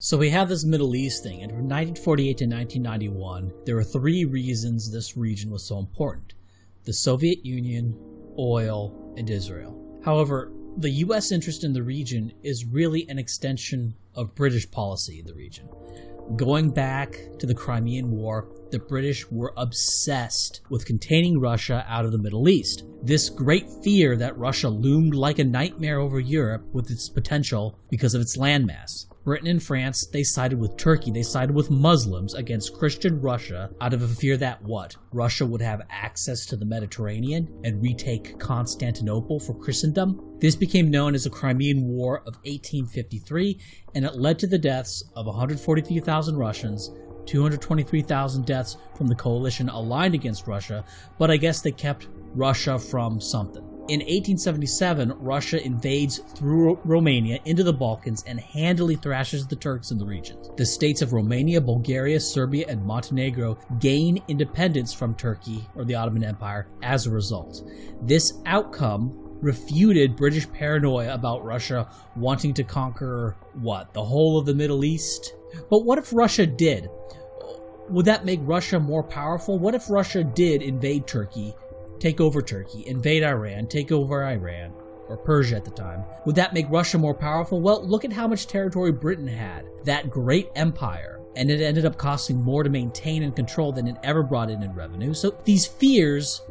So we have this Middle East thing, and from 1948 to 1991, there were three reasons this region was so important: the Soviet Union, oil, and Israel. However, the US interest in the region is really an extension of British policy in the region. Going back to the Crimean War, the British were obsessed with containing Russia out of the Middle East. This great fear that Russia loomed like a nightmare over Europe with its potential because of its landmass. Britain and France, they sided with Turkey, they sided with Muslims against Christian Russia out of a fear that what? Russia would have access to the Mediterranean and retake Constantinople for Christendom? This became known as the Crimean War of 1853, and it led to the deaths of 143,000 Russians, 223,000 deaths from the coalition aligned against Russia, but I guess they kept Russia from something. In 1877, Russia invades through Romania into the Balkans and handily thrashes the Turks in the region. The states of Romania, Bulgaria, Serbia, and Montenegro gain independence from Turkey, or the Ottoman Empire, as a result. This outcome refuted British paranoia about Russia wanting to conquer, what, the whole of the Middle East? But what if Russia did? Would that make Russia more powerful? What if Russia did invade Turkey, take over Turkey, invade Iran, take over Iran, or Persia at the time? Would that make Russia more powerful? Well, look at how much territory Britain had, that great empire, and it ended up costing more to maintain and control than it ever brought in revenue. So these fears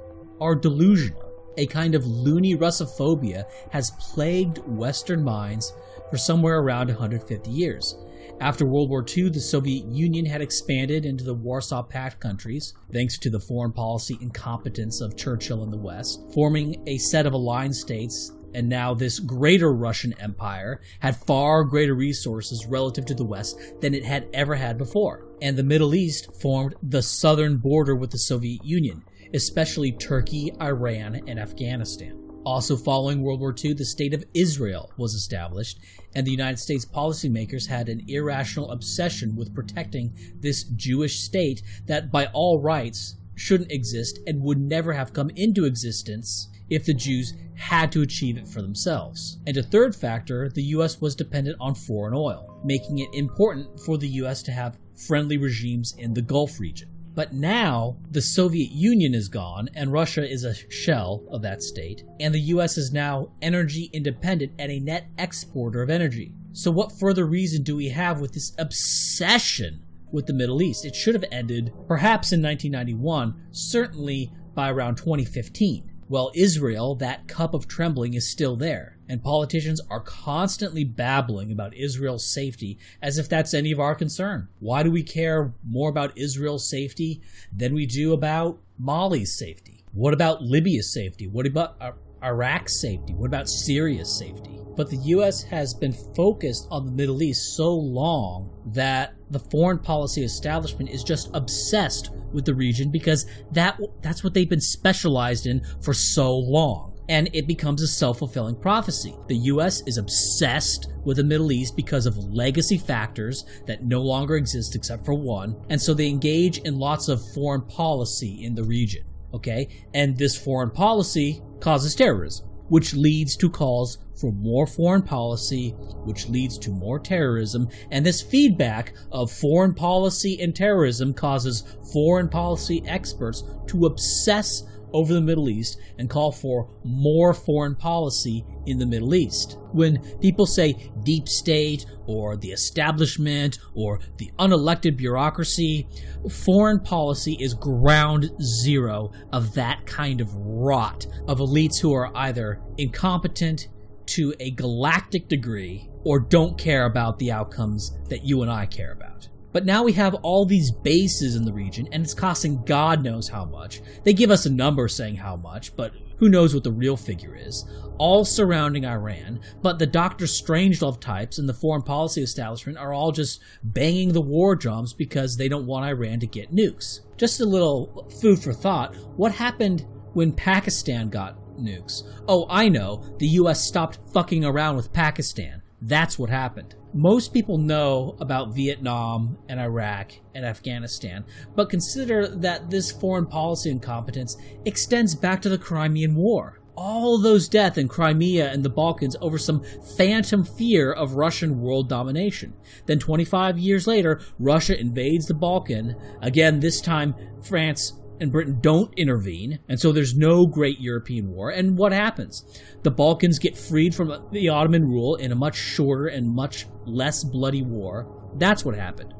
are delusional. A kind of loony Russophobia has plagued Western minds for somewhere around 150 years. After World War II, the Soviet Union had expanded into the Warsaw Pact countries, thanks to the foreign policy incompetence of Churchill in the West, forming a set of aligned states, and now this greater Russian empire had far greater resources relative to the West than it had ever had before. And the Middle East formed the southern border with the Soviet Union, especially Turkey, Iran, and Afghanistan. Also following World War II, the State of Israel was established, and the United States policymakers had an irrational obsession with protecting this Jewish state that by all rights shouldn't exist and would never have come into existence if the Jews had to achieve it for themselves. And a third factor, the US was dependent on foreign oil, making it important for the US to have friendly regimes in the Gulf region. But now, the Soviet Union is gone, and Russia is a shell of that state, and the US is now energy independent and a net exporter of energy. So what further reason do we have with this obsession with the Middle East? It should have ended perhaps in 1991, certainly by around 2015. Well, Israel, that cup of trembling, is still there, and politicians are constantly babbling about Israel's safety as if that's any of our concern. Why do we care more about Israel's safety than we do about Mali's safety? What about Libya's safety? What about Iraq's safety? What about Syria's safety? But the US has been focused on the Middle East so long that the foreign policy establishment is just obsessed with the region because that's what they've been specialized in for so long. And it becomes a self-fulfilling prophecy. The US is obsessed with the Middle East because of legacy factors that no longer exist except for one, and so they engage in lots of foreign policy in the region, okay? And this foreign policy causes terrorism, which leads to calls for more foreign policy, which leads to more terrorism, and this feedback of foreign policy and terrorism causes foreign policy experts to obsess over the Middle East and call for more foreign policy in the Middle East. When people say deep state or the establishment or the unelected bureaucracy, foreign policy is ground zero of that kind of rot of elites who are either incompetent to a galactic degree or don't care about the outcomes that you and I care about. But now we have all these bases in the region, and it's costing God knows how much. They give us a number saying how much, but who knows what the real figure is, all surrounding Iran. But the Dr. Strangelove types and the foreign policy establishment are all just banging the war drums because they don't want Iran to get nukes. Just a little food for thought, what happened when Pakistan got nukes? Oh, I know, the US stopped fucking around with Pakistan. That's what happened. Most people know about Vietnam and Iraq and Afghanistan, but consider that this foreign policy incompetence extends back to the Crimean War. all those deaths in Crimea and the Balkans over some phantom fear of Russian world domination. Then 25 years later, Russia invades the Balkan. Again, this time France and Britain don't intervene, and so there's no great European war. And what happens? The Balkans get freed from the Ottoman rule in a much shorter and much less bloody war. That's what happened.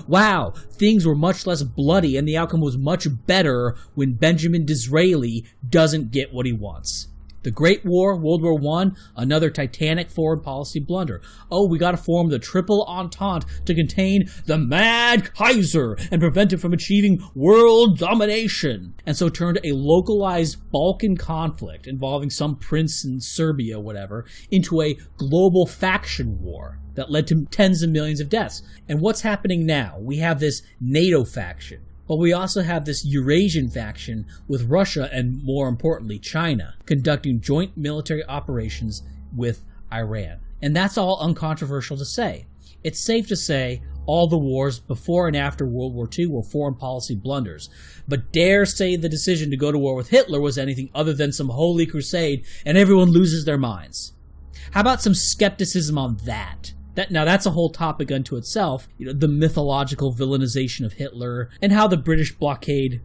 Wow, things were much less bloody and the outcome was much better when Benjamin Disraeli doesn't get what he wants. The Great War, World War I, another titanic foreign policy blunder. Oh, we gotta form the Triple Entente to contain the Mad Kaiser and prevent him from achieving world domination. And so turned a localized Balkan conflict involving some prince in Serbia, whatever, into a global faction war that led to tens of millions of deaths. And what's happening now? We have this NATO faction. But we also have this Eurasian faction with Russia and, more importantly, China, conducting joint military operations with Iran. And that's all uncontroversial to say. It's safe to say all the wars before and after World War II were foreign policy blunders. But dare say the decision to go to war with Hitler was anything other than some holy crusade and everyone loses their minds. How about some skepticism on that? Now that's a whole topic unto itself, the mythological villainization of Hitler and how the British blockaded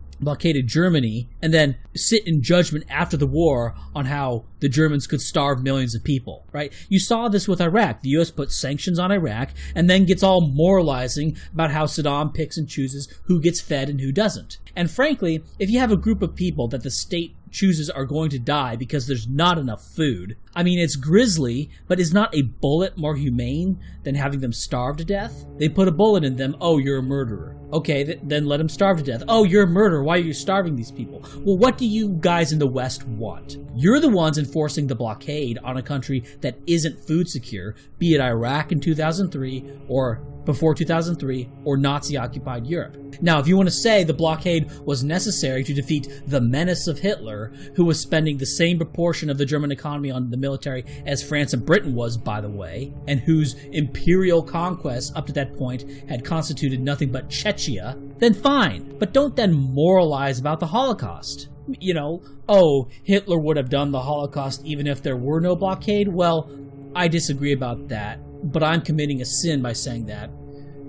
Germany and then sit in judgment after the war on how the Germans could starve millions of people, right? You saw this with Iraq. The U.S. put sanctions on Iraq and then gets all moralizing about how Saddam picks and chooses who gets fed and who doesn't. And frankly, if you have a group of people that the state chooses are going to die because there's not enough food, I mean, it's grisly, but is not a bullet more humane than having them starve to death? They put a bullet in them. Oh, you're a murderer. Okay, then let them starve to death. Oh, you're a murderer. Why are you starving these people? Well, what do you guys in the West want? You're the ones enforcing the blockade on a country that isn't food secure, be it Iraq in 2003 or before 2003 or Nazi-occupied Europe. Now, if you want to say the blockade was necessary to defeat the menace of Hitler, who was spending the same proportion of the German economy on the military as France and Britain was, by the way, and whose imperial conquests up to that point had constituted nothing but Czechia, then fine. But don't then moralize about the Holocaust. Oh, Hitler would have done the Holocaust even if there were no blockade? Well, I disagree about that, but I'm committing a sin by saying that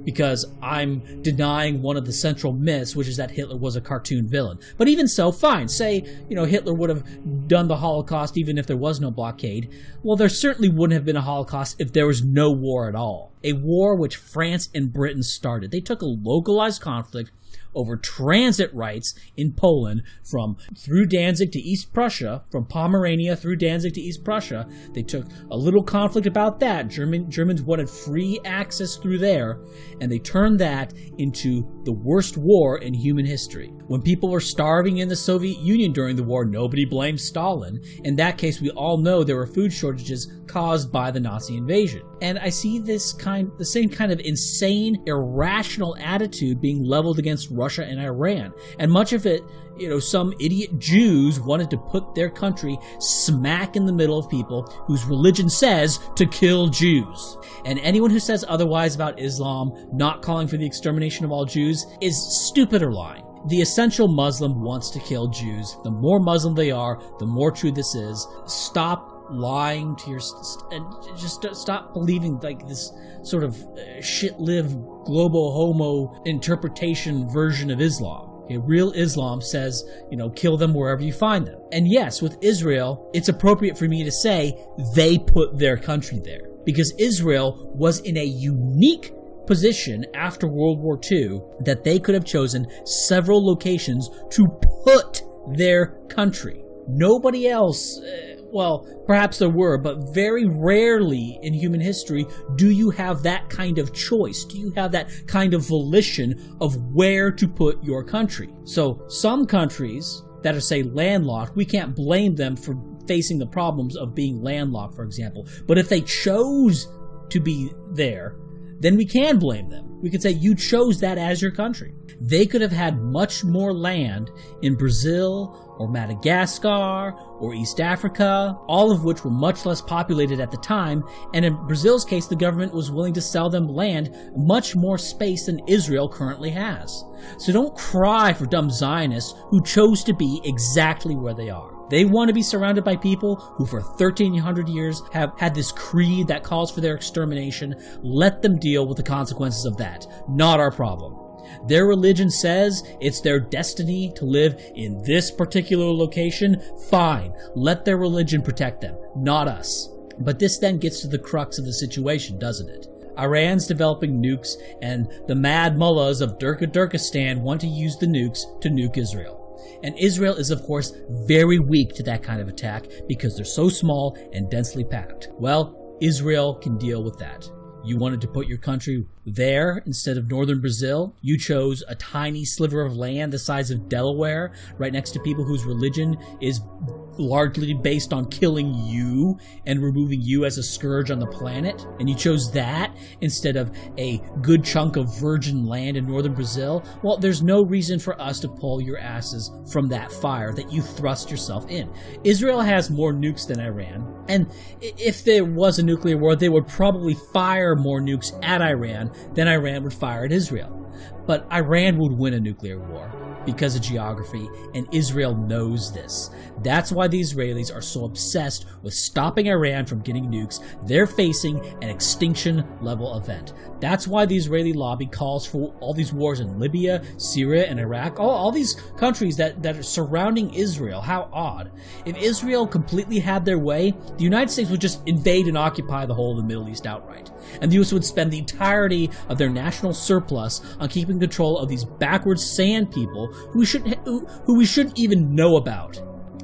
because I'm denying one of the central myths, which is that Hitler was a cartoon villain. But even so, fine. Say, Hitler would have done the Holocaust even if there was no blockade. Well, there certainly wouldn't have been a Holocaust if there was no war at all. A war which France and Britain started. They took a localized conflict over transit rights in Poland through Danzig to East Prussia, from Pomerania through Danzig to East Prussia. They took a little conflict about that. Germans wanted free access through there, and they turned that into the worst war in human history. When people were starving in the Soviet Union during the war, nobody blamed Stalin. In that case, we all know there were food shortages caused by the Nazi invasion. And I see the same kind of insane, irrational attitude being leveled against Russia and Iran. And much of it, some idiot Jews wanted to put their country smack in the middle of people whose religion says to kill Jews. And anyone who says otherwise about Islam not calling for the extermination of all Jews is stupid or lying. The essential Muslim wants to kill Jews. The more Muslim they are, the more true this is. Stop lying to and just stop believing like this sort of shit-lived global homo interpretation version of Islam. Okay, real Islam says, kill them wherever you find them. And yes, with Israel, it's appropriate for me to say they put their country there, because Israel was in a unique position after World War II that they could have chosen several locations to put their country. Nobody else, well, perhaps there were, but very rarely in human history do you have that kind of choice. Do you have that kind of volition of where to put your country? So some countries that are, say, landlocked, we can't blame them for facing the problems of being landlocked, for example. But if they chose to be there, then we can blame them. We could say, you chose that as your country. They could have had much more land in Brazil or Madagascar or East Africa, all of which were much less populated at the time, and in Brazil's case, the government was willing to sell them land, much more space than Israel currently has. So don't cry for dumb Zionists who chose to be exactly where they are. They want to be surrounded by people who for 1,300 years have had this creed that calls for their extermination. Let them deal with the consequences of that. Not our problem. Their religion says it's their destiny to live in this particular location. Fine. Let their religion protect them, not us. But this then gets to the crux of the situation, doesn't it? Iran's developing nukes, and the mad mullahs of Turkestan want to use the nukes to nuke Israel. And Israel is, of course, very weak to that kind of attack because they're so small and densely packed. Well, Israel can deal with that. You wanted to put your country there instead of northern Brazil. You chose a tiny sliver of land the size of Delaware, right next to people whose religion is largely based on killing you and removing you as a scourge on the planet. And you chose that instead of a good chunk of virgin land in northern Brazil. Well, there's no reason for us to pull your asses from that fire that you thrust yourself in. Israel has more nukes than Iran. And if there was a nuclear war, they would probably fire more nukes at Iran than Iran would fire at Israel. But Iran would win a nuclear war because of geography, and Israel knows this. That's why the Israelis are so obsessed with stopping Iran from getting nukes. They're facing an extinction-level event. That's why the Israeli lobby calls for all these wars in Libya, Syria, and Iraq, all these countries that are surrounding Israel. How odd. If Israel completely had their way, the United States would just invade and occupy the whole of the Middle East outright. And the U.S. would spend the entirety of their national surplus on keeping control of these backwards sand people who we shouldn't even know about.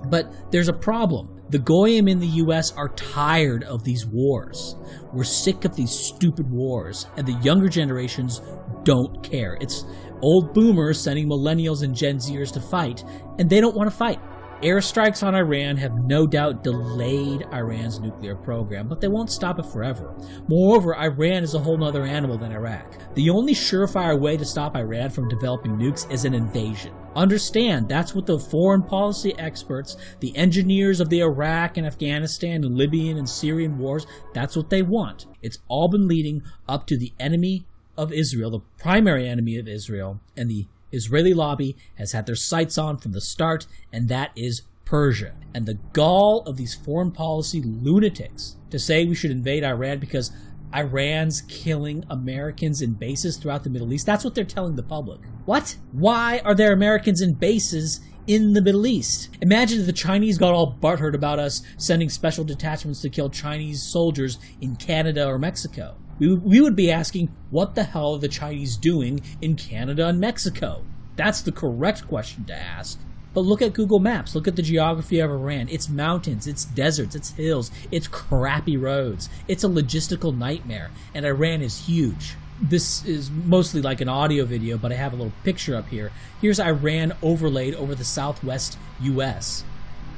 But there's a problem. The Goyim in the U.S. are tired of these wars. We're sick of these stupid wars, and the younger generations don't care. It's old boomers sending millennials and Gen Zers to fight, and they don't want to fight. Airstrikes on Iran have no doubt delayed Iran's nuclear program, but they won't stop it forever. Moreover, Iran is a whole other animal than Iraq. The only surefire way to stop Iran from developing nukes is an invasion. Understand, that's what the foreign policy experts, the engineers of the Iraq and Afghanistan and Libyan and Syrian wars, that's what they want. It's all been leading up to the enemy of Israel, the primary enemy of Israel, and the Israeli lobby has had their sights on from the start, and that is Persia. And the gall of these foreign policy lunatics to say we should invade Iran because Iran's killing Americans in bases throughout the Middle East, that's what they're telling the public. What? Why are there Americans in bases in the Middle East? Imagine if the Chinese got all butthurt about us sending special detachments to kill Chinese soldiers in Canada or Mexico. We would be asking, what the hell are the Chinese doing in Canada and Mexico? That's the correct question to ask. But look at Google Maps. Look at the geography of Iran. It's mountains, it's deserts, it's hills, it's crappy roads. It's a logistical nightmare, and Iran is huge. This is mostly like an audio video, but I have a little picture up here. Here's Iran overlaid over the southwest U.S.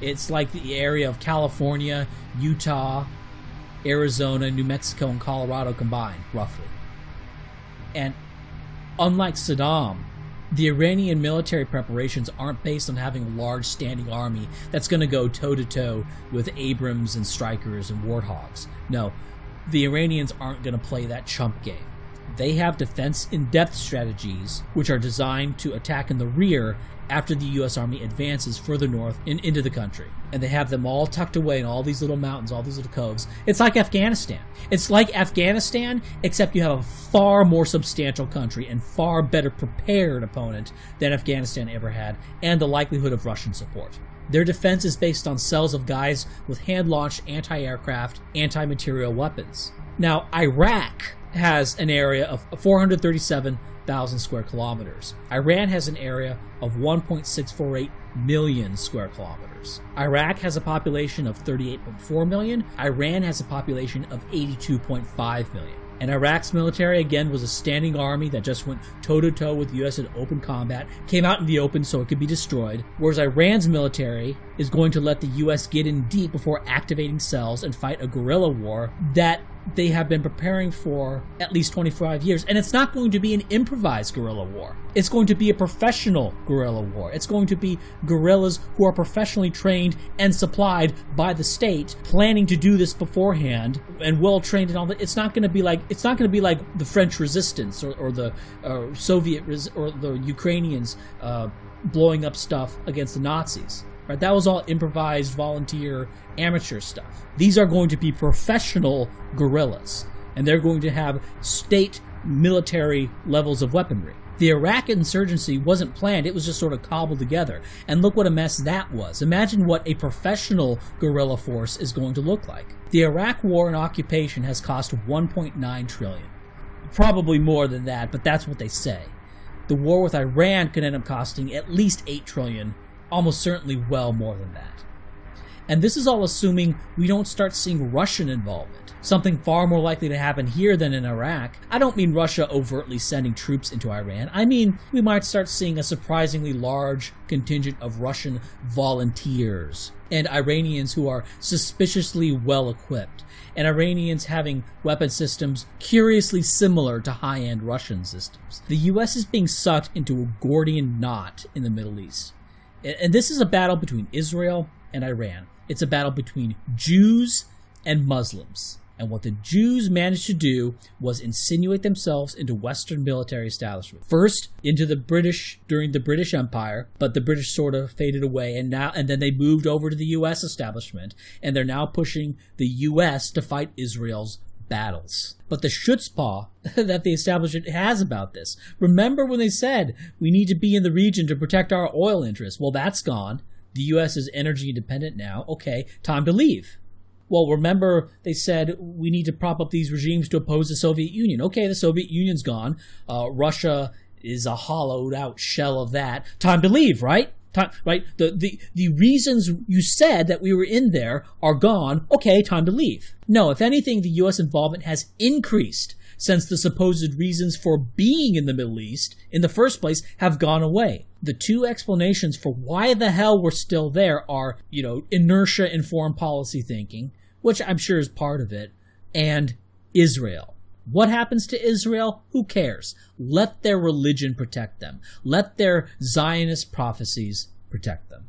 It's like the area of California, Utah, Arizona, New Mexico, and Colorado combined, roughly. And unlike Saddam, the Iranian military preparations aren't based on having a large standing army that's going to go toe-to-toe with Abrams and Strykers and Warthogs. No, the Iranians aren't going to play that chump game. They have defense-in-depth strategies which are designed to attack in the rear after the U.S. Army advances further north into the country. And they have them all tucked away in all these little mountains, all these little coves. It's like Afghanistan. It's like Afghanistan, except you have a far more substantial country and far better prepared opponent than Afghanistan ever had, and the likelihood of Russian support. Their defense is based on cells of guys with hand-launched anti-aircraft, anti-material weapons. Now, Iraq has an area of 437,000 square kilometers. Iran has an area of 1.648 million square kilometers. Iraq has a population of 38.4 million. Iran has a population of 82.5 million. And Iraq's military, again, was a standing army that just went toe-to-toe with the U.S. in open combat, came out in the open so it could be destroyed, whereas Iran's military is going to let the U.S. get in deep before activating cells and fight a guerrilla war that they have been preparing for at least 25 years. And it's not going to be an improvised guerrilla war. It's going to be a professional guerrilla war. It's going to be guerrillas who are professionally trained and supplied by the state, planning to do this beforehand and well trained and all that. It's not going to be like the French resistance or the Soviet or the Ukrainians blowing up stuff against the Nazis. Right? That was all improvised, volunteer, amateur stuff. These are going to be professional guerrillas, and they're going to have state military levels of weaponry. The Iraq insurgency wasn't planned, it was just sort of cobbled together. And look what a mess that was. Imagine what a professional guerrilla force is going to look like. The Iraq war and occupation has cost $1.9 trillion. Probably more than that, but that's what they say. The war with Iran could end up costing at least $8 trillion, almost certainly well more than that. And this is all assuming we don't start seeing Russian involvement, something far more likely to happen here than in Iraq. I don't mean Russia overtly sending troops into Iran. I mean we might start seeing a surprisingly large contingent of Russian volunteers and Iranians who are suspiciously well equipped, and Iranians having weapon systems curiously similar to high-end Russian systems. The US is being sucked into a Gordian knot in the Middle East. And this is a battle between Israel and Iran. It's a battle between Jews and Muslims. And what the Jews managed to do was insinuate themselves into Western military establishment. First, into the British during the British Empire, but the British sort of faded away, and then they moved over to the US establishment, and they're now pushing the US to fight Israel's battles. But the chutzpah that the establishment has about this. Remember when they said, we need to be in the region to protect our oil interests? Well, that's gone. The U.S. is energy independent now. Okay, time to leave. Well, remember they said we need to prop up these regimes to oppose the Soviet Union. Okay, the Soviet Union's gone. Russia is a hollowed out shell of that. Time to leave, right? Right? The reasons you said that we were in there are gone. Okay, time to leave. No, if anything, the U.S. involvement has increased since the supposed reasons for being in the Middle East in the first place have gone away. The two explanations for why the hell we're still there are, inertia in foreign policy thinking, which I'm sure is part of it, and Israel. What happens to Israel? Who cares? Let their religion protect them. Let their Zionist prophecies protect them.